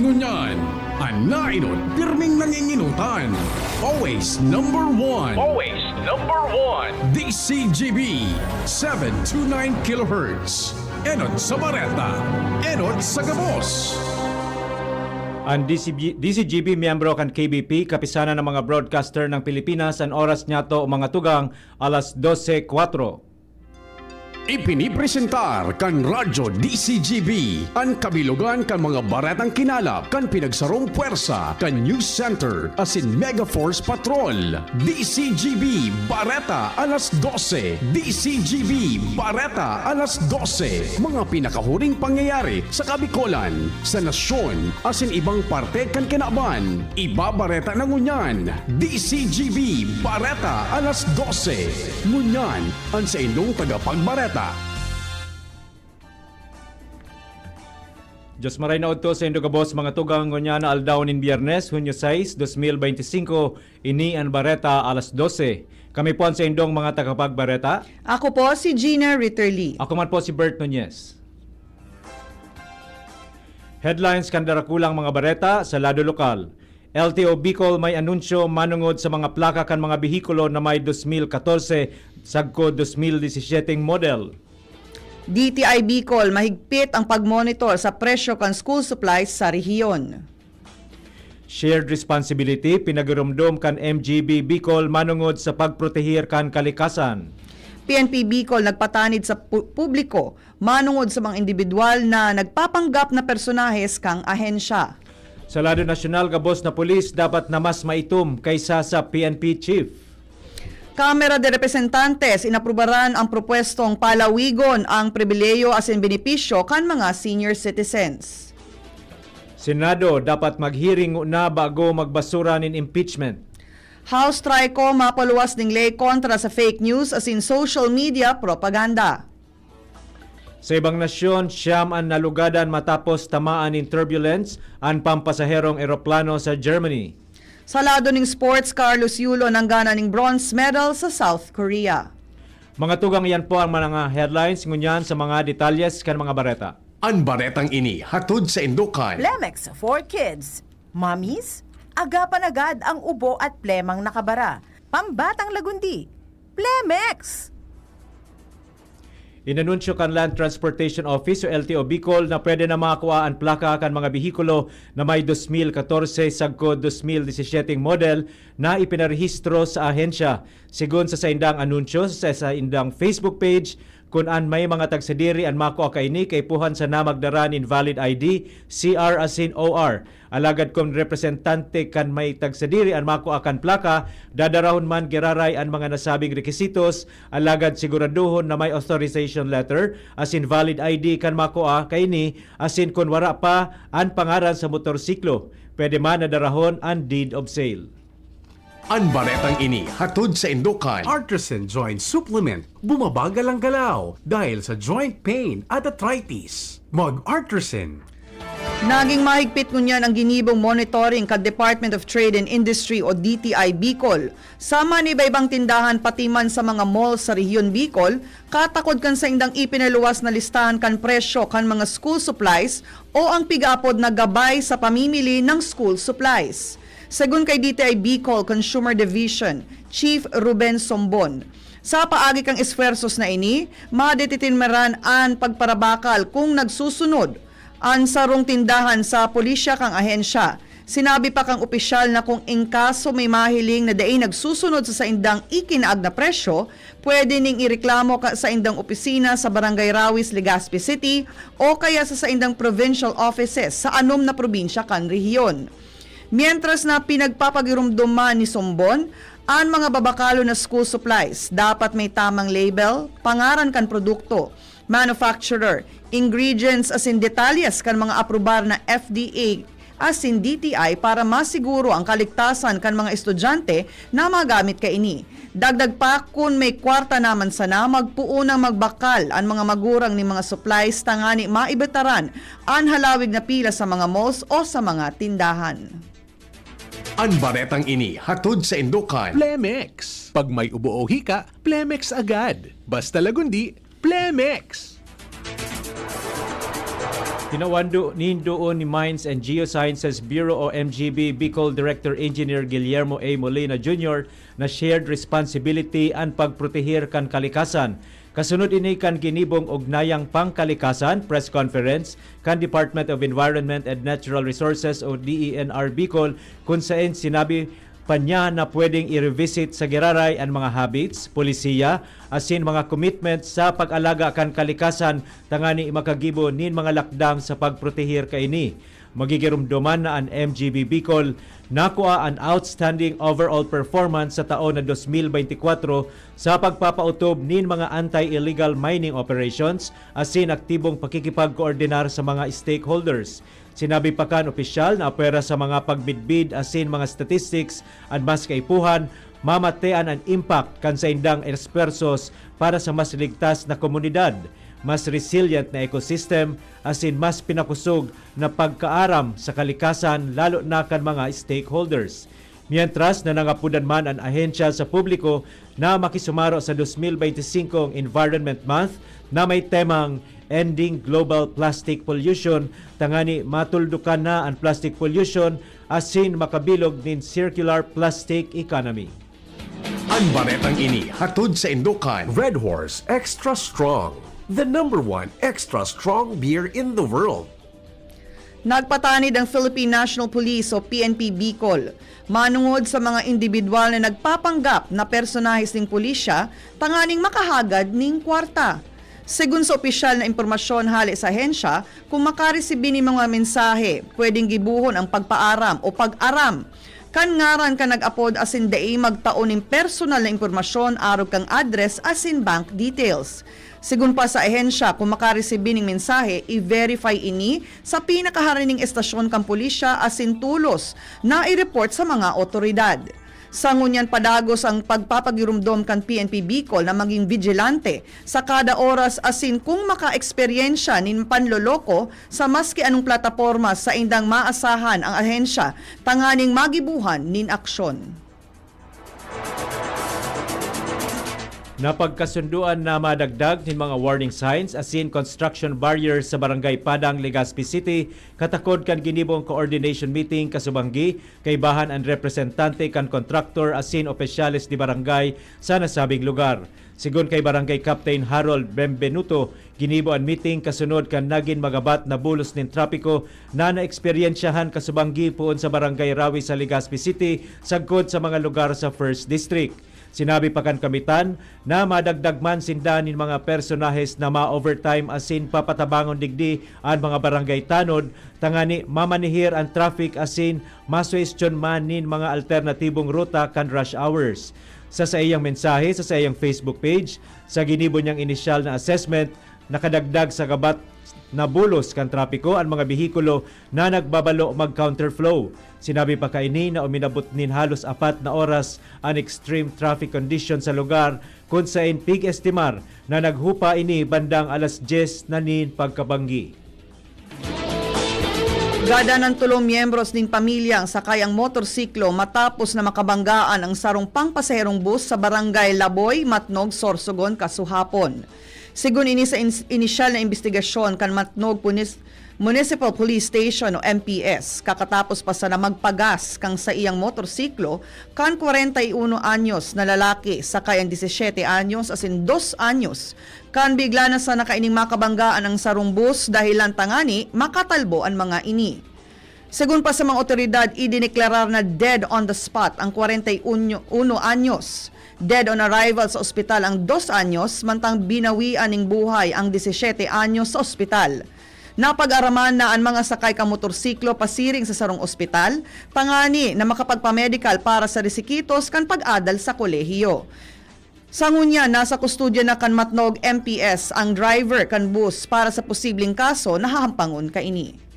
ngunyan. Ang nainot, pirming nanginginutan. Always number one. Always number one. DCGB 729 kHz. Enot sa Bareta. Enot sa Gabos. Ang DCGB miyembro kan KBP, kapisanan ng mga broadcaster ng Pilipinas, ang oras niya to mga tugang alas 12:04. Ipinipresentar kan Radyo DCGB ang kabilugan kan mga baretang kinalap kan pinagsarong puwersa kan News Center asin Mega Force Patrol. DCGB Bareta alas 12. DCGB Bareta alas 12. Mga pinakahuring pangyayari sa Kabikolan, sa nasyon asin ibang parte kan kinaban. Ibabareta na ngunyan. DCGB Bareta alas 12. Ngunyan ang sa inyong tagapagbareta. Diyos maray na udto sa Indogabos mga tugang ngunya na aldaw nin Biyernes, Hunyo 6, 2025, ini ang Bareta alas 12. Kami po sa indong mga tagapagbareta. Ako po si Gina Ritterly. Ako man po si Bert Nunez. Headlines kan darakulang mga bareta sa lado lokal. LTO Bicol may anunsyo manungod sa mga plaka kan mga behikulo na may 2014 sagko 2017 model. DTI Bicol mahigpit ang pagmonitor sa presyo kan school supplies sa rehiyon. Shared responsibility pinagurumdum kan MGB Bicol manungod sa pagprotehir kan kalikasan. PNP Bicol nagpatanid sa publiko manungod sa mga individual na nagpapanggap na personahes kang ahensya. Sa lado nasyonal, gabos na pulis dapat na mas maitum kaysa sa PNP chief. Kamara de Representantes inaprubaran ang propwestong palawigon ang pribileyo asin benepisyo kan mga senior citizens. Senado dapat maghiring na bago magbasura nin impeachment. House Trico mapaluwas ning lay kontra sa fake news asin social media propaganda. Sa ibang nasyon, siyam ang nalugadan matapos tamaan in turbulence ang pampasaherong eroplano sa Germany. Sa lado ning sports, Carlos Yulo nanggana ning bronze medal sa South Korea. Mga tugang yan po ang mga headlines ngunyan sa mga detalyes kan mga bareta. Ang baretang ini hatod sa Indukan. Plemex for Kids. Mommies, agapan agad ang ubo at plemang nakabara. Pambatang lagundi. Plemex! Inanunsyo kan Land Transportation Office o LTO Bicol na pwede na makakuha ang plaka kan mga behikulo na may 2014 sagko 2017 model na ipinarehistro sa ahensya. Sigun sa indang anunsyo sa indang Facebook page, kung an may mga tagsadiri ang makuha kaini kay puhan sa namagdaran invalid ID, CR asin OR. Alagad kung representante kan may tagsadiri ang makuha kan plaka, dadarahon man giraray ang mga nasabing rekisitos, alagad siguraduhon na may authorization letter asin valid ID kan makuha kaini asin kung wara pa ang pangaran sa motorsiklo. Pwede man nadarahon ang deed of sale. Ang baretang ini hatod sa Indukan. Artisan Joint Supplement. Bumabagal ang galaw dahil sa joint pain at arthritis. Mag-Artisan. Naging mahigpit ngunyan ang ginibong monitoring kad Department of Trade and Industry o DTI Bicol. Sama ni iba-ibang tindahan pati man sa mga malls sa rehiyon Bicol, katakod kan sa indang ipinaluwas na listahan kan presyo kan mga school supplies o ang pigapod na gabay sa pamimili ng school supplies. Sagun kay DTI Bicol Consumer Division, Chief Ruben Sombon, sa paagi kang eswersos na ini, madetitinmeran ang pagparabakal kung nagsusunod ang sarong tindahan sa pulisya kang ahensya. Sinabi pa kang opisyal na kung in kaso may mahiling na daing nagsusunod sa saindang ikinaag na presyo, pwede ning ireklamo sa indang opisina sa Barangay Rawis, Legazpi City o kaya sa saindang provincial offices sa anom na probinsya kan rehiyon. Mientras na pinagpapagirumduman ni Sombon, ang mga babakalo na school supplies dapat may tamang label, pangaran kan produkto, manufacturer, ingredients asin detalyes kan mga aprobar na FDA asin DTI para masiguro ang kaligtasan kan mga estudyante na magamit kaini. Dagdag pa kung may kwarta naman sana magpuunang magbakal ang mga magurang ni mga supplies tangani maibetaran ang halawig na pila sa mga malls o sa mga tindahan. Ang baretang ini hatod sa Indukan. Plemex. Pag may ubo o hika, Plemex agad. Basta lagundi, Plemex. Tinawando nindoon ni Mines and Geosciences Bureau o MGB Bicol Director Engineer Guillermo A. Molina Jr. na shared responsibility ang pagprotehir kan kalikasan. Kasunod ini kan ginibong ugnayang pangkalikasan press conference kan Department of Environment and Natural Resources o DENR Bicol kung saan sinabi pa niya na pwedeng i-revisit sa Giraray ang mga habits, polisiya, asin mga commitment sa pag-alaga kan kalikasan tangani makagibo nin mga lakdang sa pagprotehir kaini. Magigirumduman na ang MGB Bicol nakuha ang outstanding overall performance sa taon na 2024 sa pagpapautob nin mga anti-illegal mining operations asin aktibong pakikipag-koordinar sa mga stakeholders. Sinabi pa kan opisyal na apwera sa mga pagbidbid asin mga statistics at mas kaipuhan, mamatean ang impact kan sa indang espersos para sa mas ligtas na komunidad, mas resilient na ecosystem asin mas pinakusog na pagkaaram sa kalikasan lalo na kan mga stakeholders. Mientras na nangapudan man ang ahensya sa publiko na makisumaro sa 2025 Environment Month na may temang Ending Global Plastic Pollution, tangani matuldukan na ang plastic pollution asin makabilog nin circular plastic economy. Ang baretang ini hatod sa Indukan. Red Horse Extra Strong, the #1 extra strong beer in the world. Nagpatanid ang Philippine National Police o PNP Bicol manungod sa mga individual na nagpapanggap na personahis ng pulisya tanganing makahagad ning kwarta. Segun sa opisyal na impormasyon hali sa ahensya, kung makaresibin ni mga mensahe, pwedeng gibuhon ang pagpaaram o pag-aram. Kan ngaran ka nag-upload asin daay magtaon ng personal na impormasyon arog kang address asin bank details. Sigun pa sa ahensya, kung makaresibin ng mensahe, i-verify ini sa pinakaharining estasyon kang pulisya asin tulos na i-report sa mga otoridad. Sa ngunyan padagos ang pagpapagirumdom kan PNP Bicol na maging vigilante sa kada oras asin kung maka-eksperyensya nin panloloko sa maski anong plataporma sa indang maasahan ang ahensya tanganing magibuhan nin aksyon. Napagkasunduan na madagdag nin mga warning signs asin construction barriers sa Barangay Padang, Legazpi City katakod kan ginibong coordination meeting kasubanggi kay bahan ang representante kan contractor asin opisyales di barangay sa nasabing lugar. Sigon kay Barangay Captain Harold Benvenuto, ginibo ang meeting kasunod kan nagin magabat na bulos nin trapiko na naeksperyensyahan kasubanggi puon sa Barangay Rawi sa Legazpi City sagkod sa mga lugar sa 1st District. Sinabi pa kan kamitan na madagdag man sindanin mga personahes na ma-overtime asin papatabangon digdi ang mga barangay tanod tangani mamanihir ang traffic asin masuestyon man nin mga alternatibong ruta kan rush hours. Sa iyang mensahe sa iyang Facebook page, sa ginibo niyang inisyal na assessment, nakadagdag sa gabat na bulos kan trapiko ang mga bihikulo na nagbabalo mag-counterflow. Sinabi pa kaini na uminabot nin halos 4 na oras ang extreme traffic condition sa lugar kung saan pig-estimar na naghupa ini bandang alas 10 na nin pagkabanggi. Gada ng 3 miyembros ng pamilya ang sakay ang motorsiklo matapos na makabanggaan ang sarong pangpasaherong bus sa Barangay Laboy, Matnog, Sorsogon, kasuhapon. Sigun ini sa inisyal na investigasyon kan Matnog Municipal Police Station o MPS, kakatapos pa sa na magpagas kang sa iyang motorsiklo kan 41 anyos na lalaki sakay ang 17 anyos asin 2 anyos kan bigla na sa nakaining makabanggaan ang sarong bus dahilan tangani makatalbo ang mga ini. Segun pa sa mga otoridad, idineklarar na dead on the spot ang 41 anyos. Dead on arrival sa ospital ang 2 anyos, mantang binawian ng buhay ang 17 anyos sa ospital. Napag-araman na ang mga sakay ka motorsiklo pasiring sa sarong ospital, tangani na makapagpamedical para sa resikitos kan pag-adal sa kolehiyo. Sa ngunya, nasa kustudya na kan Matnog MPS ang driver kan bus para sa posibleng kaso na hahampangon kaini.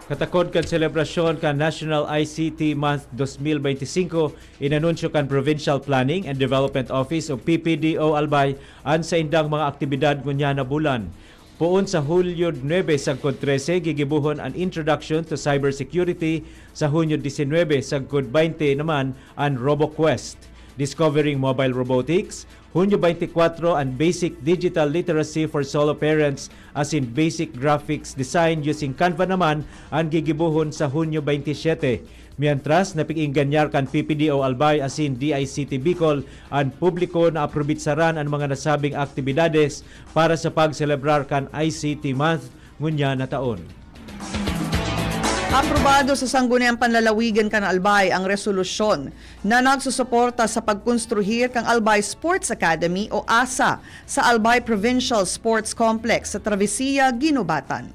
Katakod kan selebrasyon kan National ICT Month 2025, inanunsyo kan Provincial Planning and Development Office o PPDO Albay ang sa indang mga aktibidad ngunya na bulan. Puon sa Hulyo 9 sagkod 13 gigibuhon ang Introduction to Cybersecurity, sa Hunyo 19 sagkod 20 naman ang RoboQuest. Discovering Mobile Robotics. Hunyo 24 and Basic Digital Literacy for Solo Parents as in Basic Graphics Design using Canva naman ang gigibuhon sa Hunyo 27. Mientras napikinganyar kan PPDO Albay as in DICT Bicol ang publiko na aprobitsaran ang mga nasabing aktibidades para sa pagselebrar kan ICT Month ngunya na taon. Aprobado sa Sangguniang Panlalawigan kan Albay ang resolusyon na nagsusuporta sa pagkonstruhir kang Albay Sports Academy o ASA sa Albay Provincial Sports Complex sa Travessia, Ginubatan.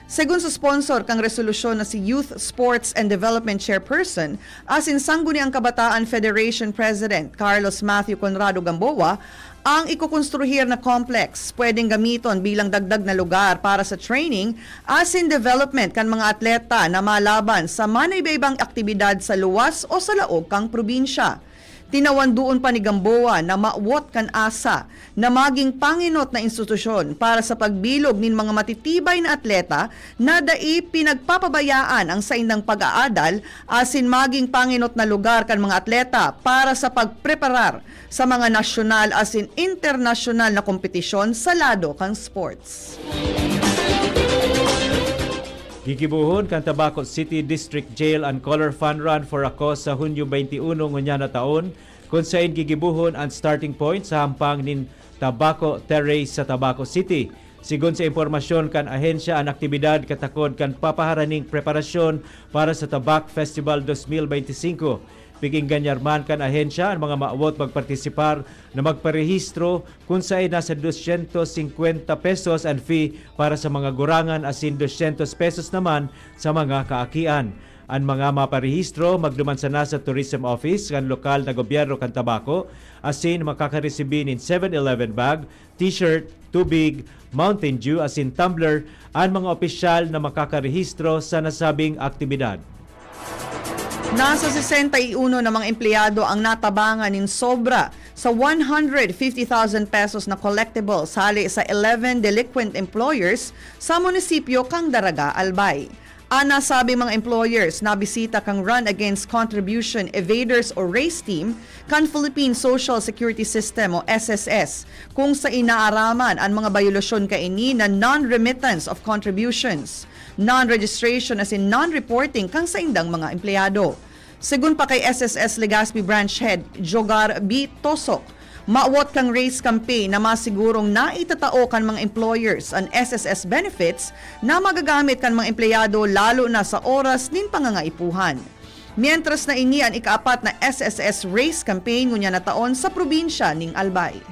Segun sa sponsor kang resolusyon na si Youth Sports and Development Chairperson as in Sangguniang Kabataan Federation President Carlos Matthew Conrado Gamboa, ang ikukonstruhir na complex pwedeng gamiton bilang dagdag na lugar para sa training as in development kan mga atleta na malaban sa manay-ibang aktibidad sa luwas o sa laog kang probinsya. Tinawan doon pa ni Gamboa na mawot kan asa na maging panginot na institusyon para sa pagbilog nin mga matitibay na atleta na dai pinagpapabayaan ang saindang pag-aadal asin maging panginot na lugar kan mga atleta para sa pagpreparar sa mga nasyonal asin internasyonal na kompetisyon sa lado kang sports. Gigibuhon kan Tabaco City District Jail and Color Fun Run for a cause sa Hunyo 21 ngunya na taon kung saan gigibuhon ang starting point sa hampang nin Tabaco Terrace sa Tabaco City. Sigon sa impormasyon kan ahensya ang aktibidad katakod kan papaharaning preparasyon para sa Tabak Festival 2025. Pikinggan man kan ahensya ang mga maawot magpartisipar na magparehistro kung saan nasa 250 pesos ang fee para sa mga gurangan asin 200 pesos naman sa mga kaakian. Ang mga maparehistro magduman sa nasa Tourism Office kan lokal na gobyerno kan Tabaco asin makakaresibin in 7-Eleven bag, t-shirt, tubig, Mountain Dew asin tumbler ang mga opisyal na makakarehistro sa nasabing aktibidad. Nasa 61 na mga empleyado ang natabangan ng sobra sa 150,000 pesos na collectibles hali sa 11 delinquent employers sa munisipyo kang Daraga, Albay. Ana sabi mga employers na bisita kang Run Against Contribution Evaders o RACE team kan Philippine Social Security System o SSS kung sa inaaraman ang mga bayulasyon kaini na non-remittance of contributions, non-registration as in non-reporting kang sa indang mga empleyado. Segun pa kay SSS Legazpi Branch Head Jogar B. Tosok, maawot kang race campaign na masigurong naitatao kan mga employers ang SSS benefits na magagamit kan mga empleyado lalo na sa oras nin pangangaipuhan. Mientras na ini ang ikaapat na SSS race campaign ngunya na taon sa probinsya ning Albay.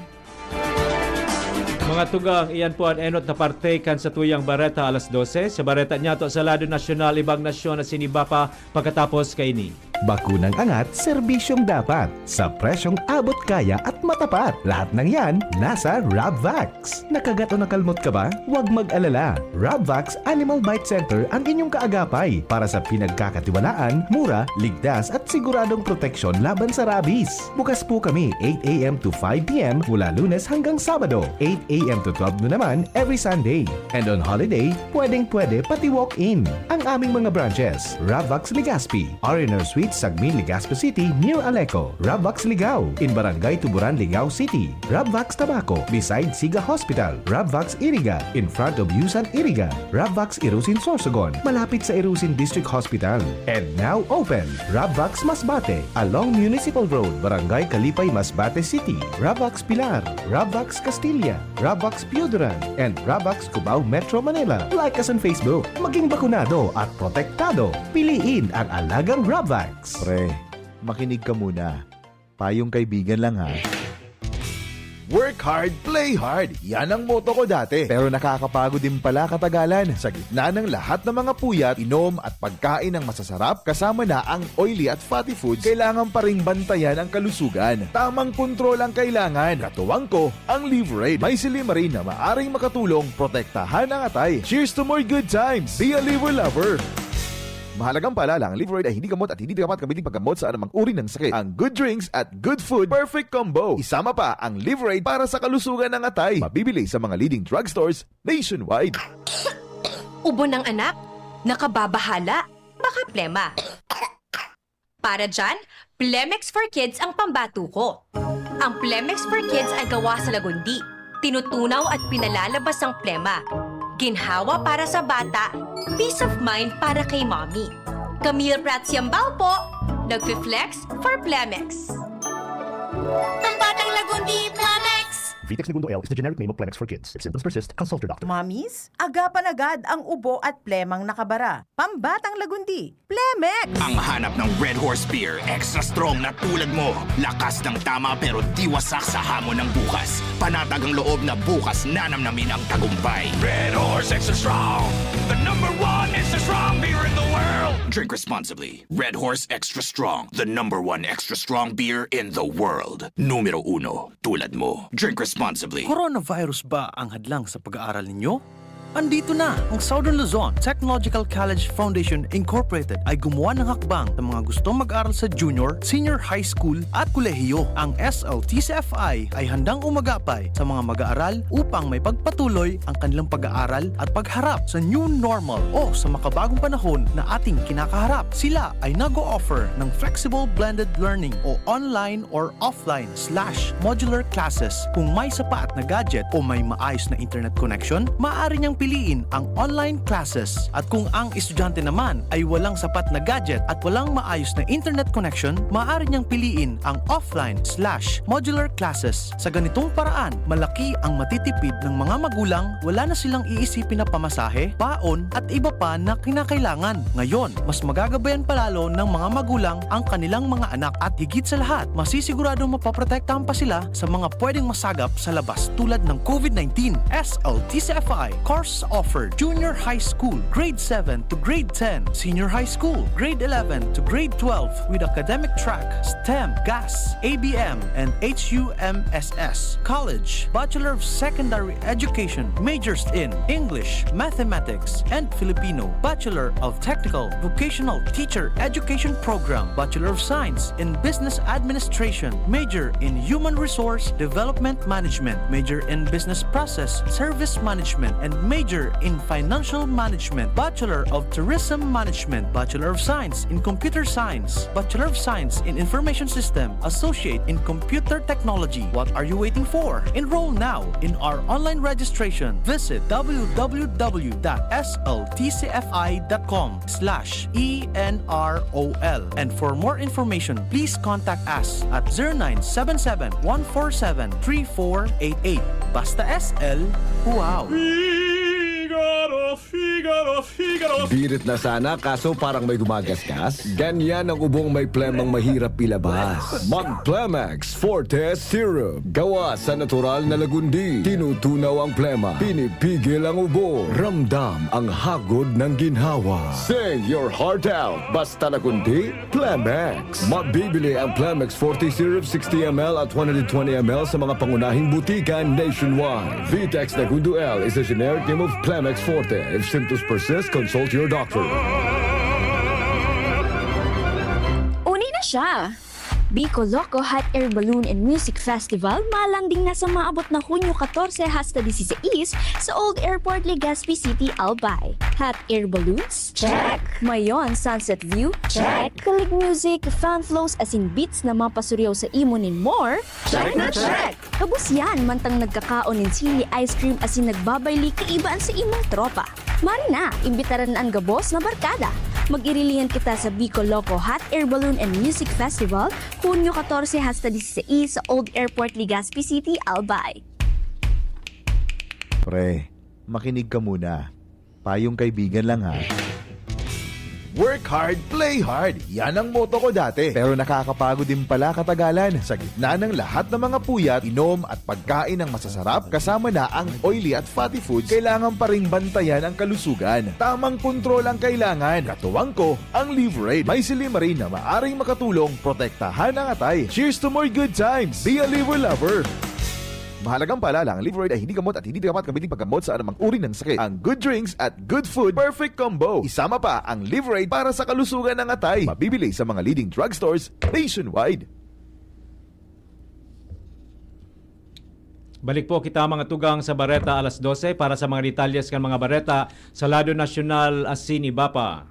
Mga tugang, iyan po ang enot na parte kan sa tuyang Bareta alas 12. Sa Bareta niya to sa Lado Nasyonal, ibang nasyon na siniba pa pagkatapos kaini. Bakunang angat, serbisyong dapat. Sa presyong abot kaya at matapat. Lahat ng yan, nasa Rabvax. Nakagat o nakalmot ka ba? Huwag mag-alala. Rabvax Animal Bite Center ang inyong kaagapay para sa pinagkakatiwalaan, mura, ligtas at siguradong proteksyon laban sa rabies. Bukas po kami 8 a.m. to 5 p.m. mula Lunes hanggang Sabado, 8 a.m. to 12 noon naman every Sunday. And on holiday, pwedeng-pwede pati walk-in. Ang aming mga branches, Rabvax Legazpi, R&R Suite Sagmin, Legazpi City, near Aleco. Rabvax Ligao, in Barangay Tuburan, Ligao City. Rabvax Tabaco, beside Siga Hospital. Rabvax Iriga, in front of Yusan Iriga. Rabvax Irusin Sorsogon, malapit sa Irusin District Hospital. And now open, Rabvax Masbate, along Municipal Road, Barangay Kalipay, Masbate City. Rabvax Pilar, Rabvax Castilla, Rabvax Pioduran, and Rabvax Cubao Metro Manila. Like us on Facebook. Maging bakunado at protektado. Piliin ang alagang Rabvax. Pre, makinig ka muna. Payong kaibigan lang ha. Work hard, play hard. Yan ang motto ko dati. Pero nakakapagod din pala katagalan. Sa gitna ng lahat ng mga puyat, inom at pagkain ng masasarap, kasama na ang oily at fatty foods, kailangan pa ring bantayan ang kalusugan. Tamang kontrol ang kailangan. Katuwang ko, ang Liverade. May silimarin na maaring makatulong protektahan ang atay. Cheers to more good times. Be a liver lover. Mahalagang paalala, ang Liverade ay hindi gamot at hindi dapat gamitin paggamot sa anumang uri ng sakit. Ang good drinks at good food, perfect combo. Isama pa ang Liverade para sa kalusugan ng atay. Mabibili sa mga leading drugstores nationwide. Ubo ng anak? Nakababahala? Baka plema. Para dyan, Plemex for Kids ang pambato ko. Ang Plemex for Kids ay gawa sa lagundi. Tinutunaw at pinalalabas ang plema. Ginhawa para sa bata, peace of mind para kay mommy. Camille Prats Yambao po, nagfi-flex for Plemex. Pambatang lagundi, Plemex! Vitex Segundo L is the generic name of Plemex for kids. If symptoms persist, consult your doctor. Mommies, agapan agad ang ubo at plemang nakabara. Pambatang lagundi, Plemex! Ang hanap ng Red Horse Beer, extra strong na tulad mo. Lakas ng tama pero di wasak sa hamon ng bukas. Panatag ang loob na bukas nanamnamin ang tagumpay. Red Horse Extra Strong, the #1 extra strong beer in the world. Drink responsibly. Red Horse Extra Strong, the #1 extra strong beer in the world. Numero 1, tulad mo. Drink responsibly. Coronavirus ba ang hadlang sa pag-aaral ninyo? Andito na ang Southern Luzon Technological College Foundation Incorporated ay gumawa ng hakbang sa mga gustong mag-aral sa junior, senior high school at kolehiyo. Ang SLTCFI ay handang umagapay sa mga mag-aaral upang may pagpatuloy ang kanilang pag-aaral at pagharap sa new normal o sa makabagong panahon na ating kinakaharap. Sila ay nag-o-offer ng flexible blended learning o online or offline/modular classes. Kung may sapat na gadget o may maayos na internet connection, maaari niyang piliin ang online classes. At kung ang estudyante naman ay walang sapat na gadget at walang maayos na internet connection, maaari niyang piliin ang offline/modular classes. Sa ganitong paraan, malaki ang matitipid ng mga magulang, wala na silang iisipin na pamasahe, baon at iba pa na kinakailangan. Ngayon, mas magagabayan palalo ng mga magulang ang kanilang mga anak at higit sa lahat, masisiguradong mapaprotektahan pa sila sa mga pwedeng masagap sa labas tulad ng COVID-19. SLTCFI course offered junior high school, grade 7 to grade 10, senior high school, grade 11 to grade 12 with academic track, STEM, GAS, ABM, and HUMSS. College, Bachelor of Secondary Education, majors in English, Mathematics, and Filipino. Bachelor of Technical Vocational Teacher Education Program, Bachelor of Science in Business Administration, major in Human Resource Development Management, major in Business Process Service Management, and major in Financial Management, Bachelor of Tourism Management, Bachelor of Science in Computer Science, Bachelor of Science in Information System, Associate in Computer Technology. What are you waiting for? Enroll now in our online registration. Visit www.sltcfi.com/ENROL. And for more information, please contact us at 0977-147-3488. Basta SL, wow! Birit na sana kaso parang may gumagasgas. Ganyan ang ubong may plemang mahirap ilabas. Mag Plemex Forte Syrup. Gawa sa natural na lagundi. Tinutunaw ang plema. Pinipigil ang ubo. Ramdam ang hagod ng ginhawa. Sing your heart out. Basta lagundi, Plemex. Mabibili ang Plemex Forte Syrup 60 ml at 120 ml sa mga pangunahing butika nationwide. Vitex Segundo L is a generic name of Plemex Forte. If symptoms persist, consult your doctor. Uni na siya! Bicol Loco Hot Air Balloon and Music Festival malanding na sa maabot na Hunyo 14 hasta 16 sa Old Airport, Legazpi City, Albay. Hot air balloons? Check! Mayon Sunset View? Check! Kalig music, fan flows as in beats na mapasuryaw sa imon and more? Check na check! Kabus yan, mantang nagkakaon ng sili ice cream as in nagbabayli kaibaan sa imong tropa. Mari na, imbitaran ang gabos na barkada. Mag-irilihan kita sa Bicol Loco Hot Air Balloon and Music Festival, Hunyo 14 hasta 16 sa Old Airport, Legazpi City, Albay. Pre, makinig ka muna. Payong kaibigan lang ha. Work hard, play hard. Yan ang motto ko dati. Pero nakakapagod din pala katagalan. Sa gitna ng lahat ng mga puyat, inom at pagkain ng masasarap, kasama na ang oily at fatty foods, kailangan pa ring bantayan ang kalusugan. Tamang kontrol ang kailangan. Katuwang ko, ang Liverade. May silimarin na maaring makatulong protektahan ang atay. Cheers to more good times. Be a liver lover. Mahalagang paalala, ang Liverade ay hindi gamot at hindi dapat gamitin paggamot sa anumang uri ng sakit. Ang good drinks at good food, perfect combo. Isama pa ang Liverade para sa kalusugan ng atay. Mabibili sa mga leading drugstores nationwide. Balik po kita mga tugang sa Bareta alas 12 para sa mga detalyes kan mga Bareta sa Lado Nacional asin Ibapa.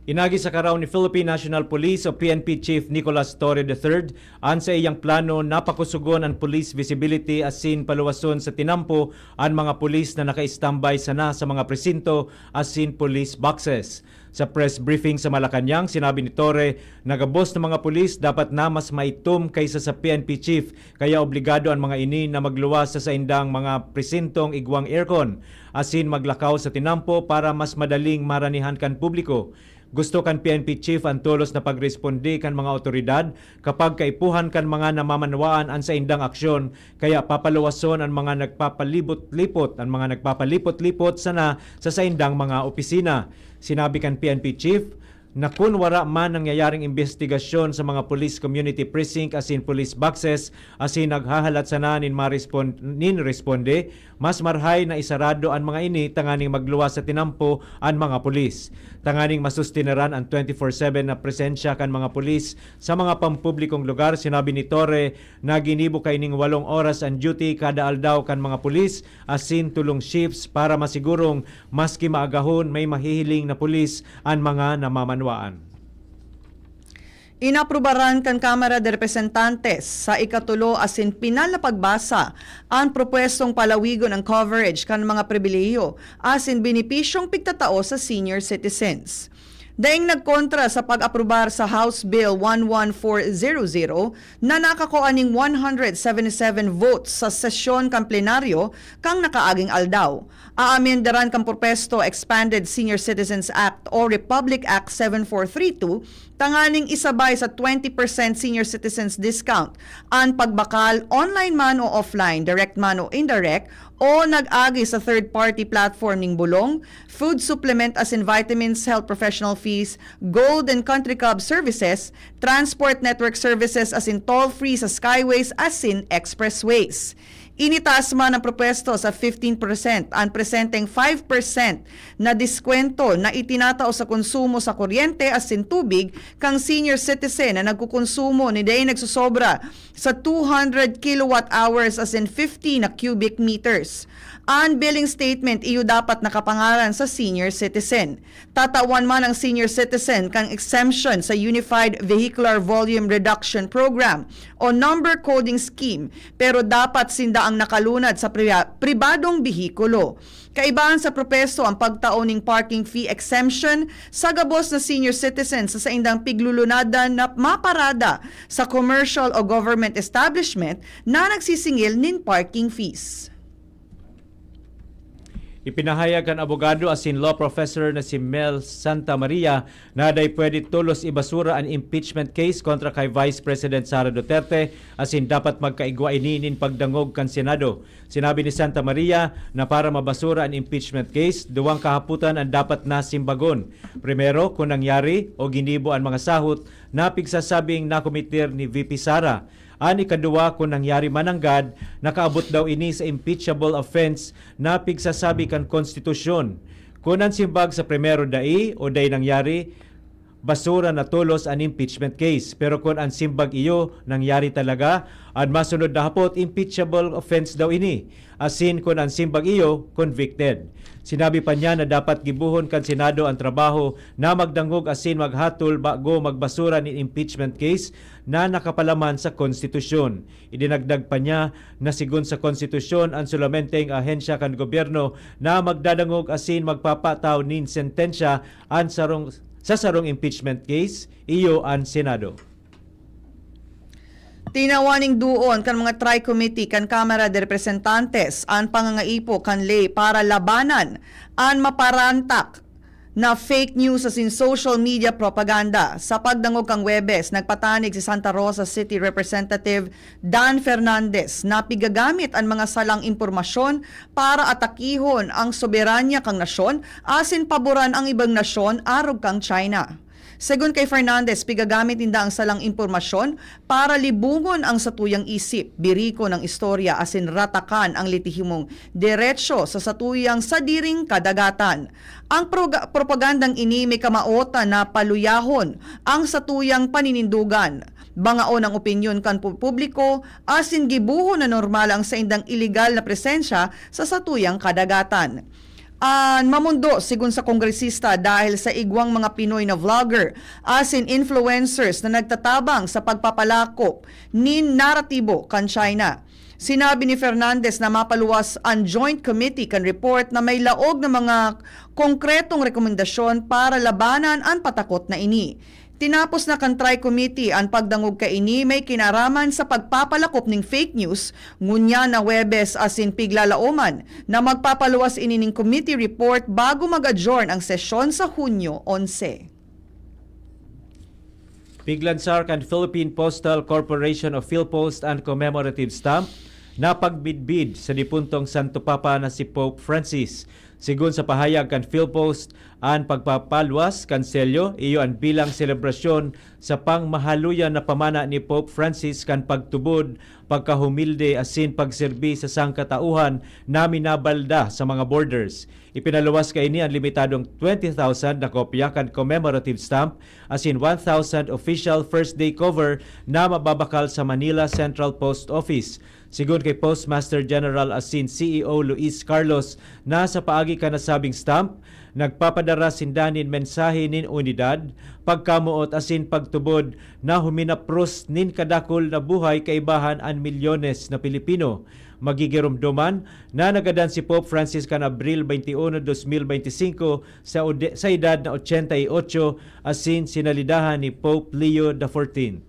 Inagi sa karaw ni Philippine National Police o PNP Chief Nicolas Torre III an sa iyang plano napakusugon ang police visibility asin paluwason sa tinampo ang mga pulis na naka-standby sana sa mga presinto asin police boxes. Sa press briefing sa Malacanang, sinabi ni Torre na gabos ng mga pulis dapat na mas maitom kaysa sa PNP Chief kaya obligado ang mga ini na magluwas sa indang mga presintong igwang aircon asin maglakaw sa tinampo para mas madaling maranihan kan publiko. Gusto kan PNP Chief ang tulos na pagresponde kan mga otoridad kapag kaipuhan kan mga namamanwaan an sa indang aksyon kaya papaluwason ang mga nagpapalipot-lipot sana sa indang mga opisina. Sinabi kan PNP Chief na kung wala man nangyayaring investigasyon sa mga police community precinct asin police boxes asin naghahalat sana nin responde, mas marhay na isarado ang mga ini tanganing magluwas sa tinampo ang mga pulis. Tanganing masustineran ang 24/7 na presensya kan mga pulis sa mga pampublikong lugar. Sinabi ni Torre na ginibo kay ning 8 oras ang duty kada aldaw kan mga pulis asin tulong shifts para masigurong maski maagahon may mahihiling na pulis ang mga namamanwaan. Inaprubaran kan Kamara de Representantes sa ikatulo asin pinal na pagbasa ang propwestong palawigon ang coverage kan mga pribilehiyo asin benepisyong pigtatao sa senior citizens. Daing nagkontra sa pag-aprobar sa House Bill 11400 na nakakuaning 177 votes sa sesyon kang plenaryo kang nakaaging aldaw. Aamindaran kang propwesto Expanded Senior Citizens Act o Republic Act 7432 tanganing isabay sa 20% senior citizens discount ang pagbakal online man o offline, direct man o indirect o nag-agi sa third-party platform ning bulong, food supplement as in vitamins, health professional fees, gold and country club services, transport network services as in toll-free sa skyways as in expressways. Initaas man ang propwesto sa 15% ang presenteng 5% na diskwento na itinatao sa konsumo sa kuryente as in tubig kang senior citizen na nagkukonsumo ni day nagsusobra sa 200 kilowatt hours as in 50 na cubic meters. Ang billing statement iyo dapat nakapangalan sa senior citizen. Tatawan man ang senior citizen kang exemption sa Unified Vehicular Volume Reduction Program o number coding scheme pero dapat sinda ang nakalunad sa pribadong bihikulo. Kaibahan sa propesto ang pagtaoning parking fee exemption sa gabos na senior citizens sa indang piglulunadan na maparada sa commercial o government establishment na nagsisingil nin parking fees. Ipinahayag ang abogado asin law professor na si Mel Santa Maria na day pwede tulos ibasura ang impeachment case kontra kay Vice President Sara Duterte asin dapat magkaigwa inin pagdangog kan Senado. Sinabi ni Santa Maria na para mabasura ang impeachment case, duwang kahaputan ang dapat na simbagon. Primero, kung nangyari o ginibo ang mga sahot na pigsasabing nakomitir ni VP Sara. Ani kadua kung nangyari mananggad, nakaabot daw ini sa impeachable offense na pigsasabi kan konstitusyon. Kung ang simbag sa primero dai o day nangyari, basura na tulos ang impeachment case. Pero kung ang simbag iyo nangyari talaga, ang masunod na hapot, impeachable offense daw ini. Asin kung ang simbag iyo, convicted. Sinabi pa niya na dapat gibuhon kan Senado ang trabaho na magdangog asin maghatol bago magbasura ni impeachment case na nakapalaman sa konstitusyon. Idinagdag pa niya na sigun sa konstitusyon ang sulamenteng ahensya kan gobyerno na magdadangog asin magpapataw nin sentensya sa sarong impeachment case iyo ang Senado. Tinawaning duon kan mga tri-committee kan Kamara de Representantes ang pangangaipo kan ley para labanan ang maparantak na fake news as in social media propaganda. Sa pagdangog kang Webes, nagpatanig si Santa Rosa City Representative Dan Fernandez na pigagamit ang mga salang impormasyon para atakihon ang soberanya kang nasyon asin paboran ang ibang nasyon arog kang China. Segun kay Fernandez, pigagamit ninda ang salang impormasyon para libungon ang satuyang isip, biriko ng istorya asin ratakan ang litihimong diretsyo sa satuyang sadiring kadagatan. Ang propagandang ini may kamaota na paluyahon ang satuyang paninindugan. Bangaon ang opinyon kan publiko asin gibuho na normal ang sa indang iligal na presensya sa satuyang kadagatan. mamundo sigun sa kongresista dahil sa igwang mga Pinoy na vlogger as in influencers na nagtatabang sa pagpapalakop ni naratibo kan China. Sinabi ni Fernandez na mapaluwas ang Joint Committee kan report na may laog na mga konkretong rekomendasyon para labanan ang patakot na ini. Tinapos na kan Tri-Committee ang pagdangog ka ini may kinaraman sa pagpapalakop ng fake news ngunya na Webes asin piglalaoman na magpapaluwas ini ning committee report bago mag-adjourn ang sesyon sa Hunyo 11. Piglansar kan Philippine Postal Corporation of PhilPost and commemorative stamp na pagbidbid sa dipuntong Santo Papa na si Pope Francis. Sigun sa pahayag kan PhilPost, ang pagpapalwas kan selyo iyo ang bilang selebrasyon sa pangmahaluyan na pamana ni Pope Francis kan pagtubod, pagkahumilde asin pagserbi sa sangkatauhan na minabalda sa mga borders. Ipinaluwas kay ini ang limitadong 20,000 na kopya kan commemorative stamp asin 1,000 official first day cover na mababakal sa Manila Central Post Office. Sigun kay Postmaster General asin CEO Luis Carlos na sa paagi ka nasabing stamp, nagpapadara sindanin mensahe nin unidad, pagkamuot asin pagtubod na huminapros nin kadakol na buhay kaibahan an milyones na Pilipino. Magigirumduman na nagadan si Pope Francis kan Abril 21, 2025 sa edad na 88 asin sinalidahan ni Pope Leo XIV.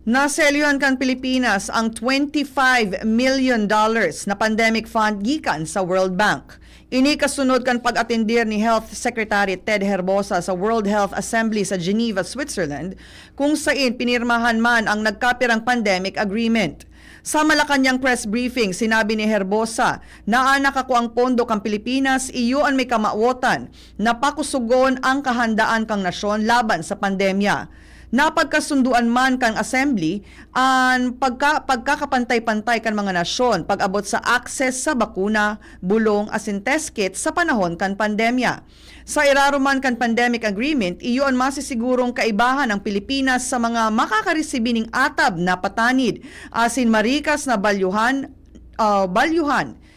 Naselyuhan kan Pilipinas ang $25 million na pandemic fund gikan sa World Bank. Ini kasunod kan pag-atendir ni Health Secretary Ted Herbosa sa World Health Assembly sa Geneva, Switzerland, kung saan pinirmahan man ang nagkapirang pandemic agreement. Sa Malacanang press briefing, sinabi ni Herbosa na anak ako ang pondo kang Pilipinas, iyo ang may kamawotan na pakusugon ang kahandaan kang nasyon laban sa pandemya. Napagkasunduan man kang assembly ang pagkakapantay-pantay kan mga nasyon pag-abot sa access sa bakuna, bulong asin test kit sa panahon kan pandemya. Sa iraruman kan pandemic agreement, iyon masisigurong kaibahan ng Pilipinas sa mga makakaresibi ning atab na patanid asin marikas na balyuhan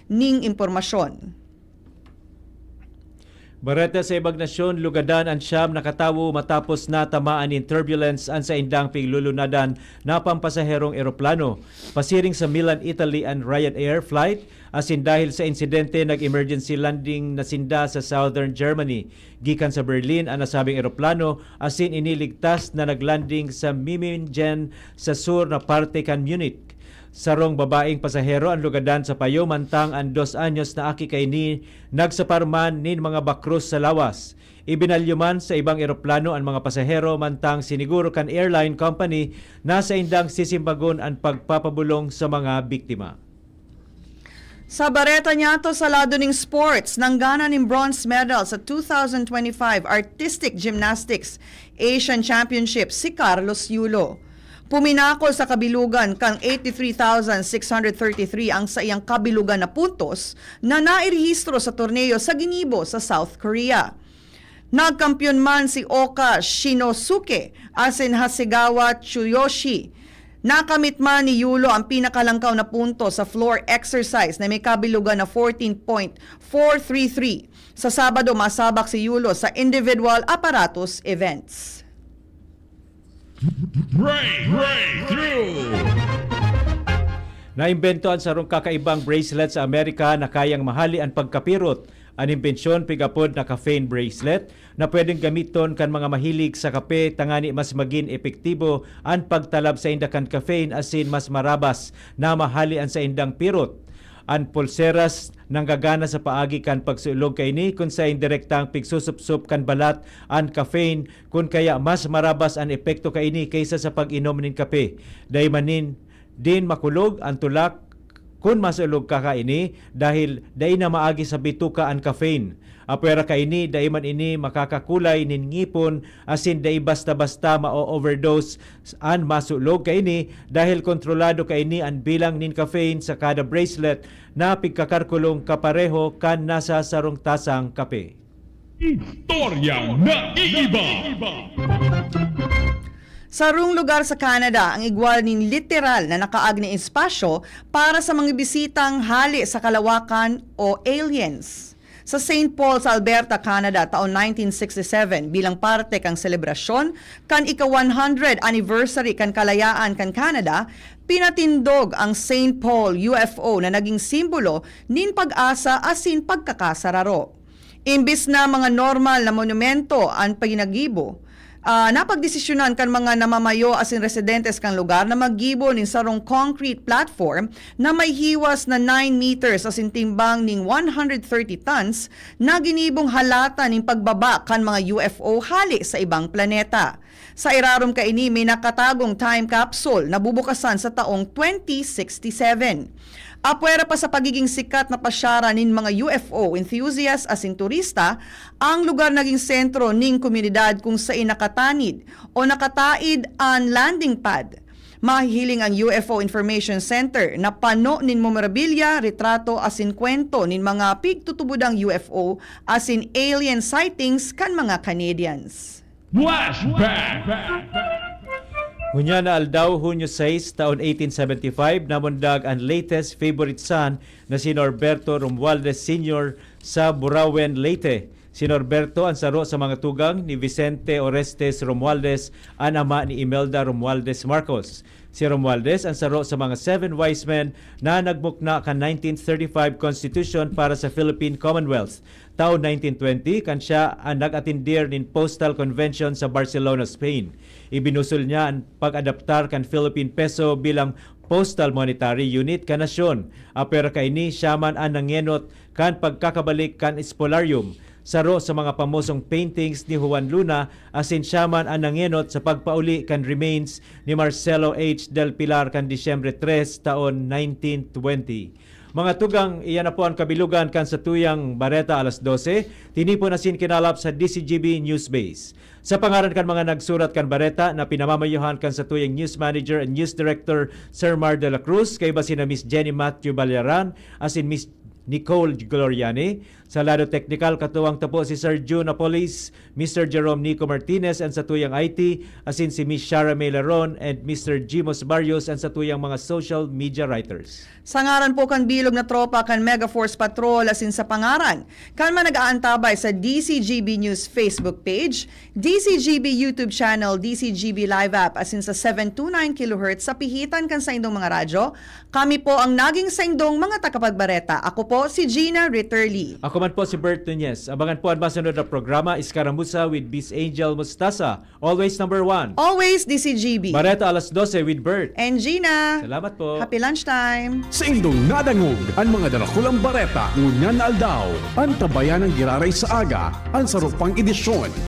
ning impormasyon. Bareta sa ibang nasyon, lugadan ang siyam na katawo matapos na tamaan in turbulence ang sa indang piglulunadan na pampasaherong eroplano. Pasiring sa Milan, Italy and Ryanair flight, asin dahil sa insidente nag-emergency landing na sinda sa southern Germany. Gikan sa Berlin ang nasabing eroplano, asin iniligtas na naglanding sa Mimingen sa sur na parte kan Munich. Sarong babaeng pasahero ang lugadan sa payo mantang ang 2 anyos na aki kay ni nagsaparman nin mga bakros sa lawas. Ibinalyuman sa ibang eroplano ang mga pasahero mantang siniguro kan airline company na sa indang sisimbagon ang pagpapabulong sa mga biktima. Sa bareta niya to sa lado ng sports, nanggana ng bronze medal sa 2025 Artistic Gymnastics Asian Championship si Carlos Yulo. Puminako sa kabilugan kang 83,633 ang sa iyang kabilugan na puntos na nairehistro sa torneo sa Ginibo sa South Korea. Nagkampiyon man si Oka Shinosuke asin Hasegawa Tsuyoshi. Nakamit man ni Yulo ang pinakalangkaw na punto sa floor exercise na may kabilugan na 14.433. Sa Sabado, masabak si Yulo sa individual apparatus events. Breakthrough! Naimbentoan sa rong kakaibang bracelet sa Amerika na kayang mahali ang pagkapirot. Ang imbensyon pigapod na caffeine bracelet na pwedeng gamiton kan mga mahilig sa kape tangani mas maging epektibo ang pagtalab sa indakan caffeine asin mas marabas na mahali ang sa indang pirot. Ang pulseras nanggagana sa paagi kan pagsulog kay ni kung sa indirektang pigsusup-sup kan balat ang caffeine kung kaya mas marabas ang epekto kay ni kaysa sa pag-inom nin kape. Daymanin din makulog ang tulak kung masulog ka ini dahil day na maagi sa bituka ang caffeine. Apwera ka ini, day man ini makakakulay nin ngipon asin day basta-basta ma-overdose an masulog ka ini dahil kontrolado ka ini ang bilang nin caffeine sa kada bracelet na pigkakarkulong kapareho kan nasa sarong tasang kape. Istoryang naiiba! Sa rung lugar sa Canada, ang igwal ning literal na nakaag ni espasyo para sa mga bisitang hali sa kalawakan o aliens. Sa St. Paul sa Alberta, Canada taon 1967 bilang parte kang selebrasyon kan ika-100 anniversary kan kalayaan kan Canada, pinatindog ang St. Paul UFO na naging simbolo nin pag-asa asin pagkakasararo. Imbis na mga normal na monumento ang paginagibo, napagdesisyonan kan mga namamayo asin residentes kan lugar na maggibo nin sarong concrete platform na may hiwas na 9 meters asin timbang ning 130 tons na ginibong halata ning pagbaba kan mga UFO hali sa ibang planeta. Sa irarom kaini may nakatagong time capsule na bubukasan sa taong 2067. Apwera pa sa pagiging sikat na pasyara nin mga UFO enthusiasts asin turista, ang lugar naging sentro ning komunidad kung saan nakatanid o nakataid ang landing pad. Mahihiling ang UFO Information Center na pano nin memorabilia, retrato asin kwento nin mga pigtutubudang UFO asin alien sightings kan mga Canadians. Hunya na aldaw, Hunyo 6, taon 1875, namundag ang latest favorite son na si Norberto Romualdez Sr. sa Burauen, Leyte. Si Norberto ang saro sa mga tugang ni Vicente Orestes Romualdez, ang ama ni Imelda Romualdez Marcos. Si Romualdez ang saro sa mga 7 wise men na nagmukna kan 1935 Constitution para sa Philippine Commonwealth. Taon 1920, kan siya ang nag-atindir nin Postal Convention sa Barcelona, Spain. Ibinusol niya ang pag-adaptar kan Philippine Peso bilang postal monetary unit kan nasyon. Apera kaini siya man ang nangenot kan pagkakabalik kan Espolarium. Saro sa mga pamosong paintings ni Juan Luna asin siya man ang nangenot sa pagpauli kan remains ni Marcelo H. del Pilar kan Disyembre 3 taon 1920. Mga tugang, iyan na po ang kabilugan kan sa tuyang Bareta alas 12. Tinipo na sin kinalap sa DCGB News Base. Sa pangaran kan mga nagsurat kan Bareta na pinamamayuhan kan sa tuyang News Manager and News Director Sir Mar de la Cruz, kay ba sina Miss Jenny Matthew Balaran, asin Miss Nicole Gloriani. Sa lado technical, katuwang tapo si Sir June Apolis, Mr. Jerome Nico Martinez, and sa tuyang IT, asin si Miss Shara May Laron and Mr. Jimos Barrios, and sa tuyang mga social media writers. Sa ngaran po kan bilog na tropa kan Megaforce Patrol asin sa pangaran, kan man nag-aantabay sa DCGB News Facebook page, DCGB YouTube channel, DCGB Live app asin sa 729 kHz sa pihitan kan sa indong mga radyo, kami po ang naging sa indong mga takapagbareta. Ako po si Gina Ritterly. Ako man po si Bert Nunez. Abangan po ang masunod na programa, Iskaramusa with Miss Angel Mustasa. Always number 1. Always DCGB. Bareta alas 12 with Bert. And Gina. Salamat po. Happy lunchtime. Sa indong nadangog, ang mga darakulang bareta, ngunyan na aldaw, ang tabayan ng giraray sa aga, ang sarupang edisyon.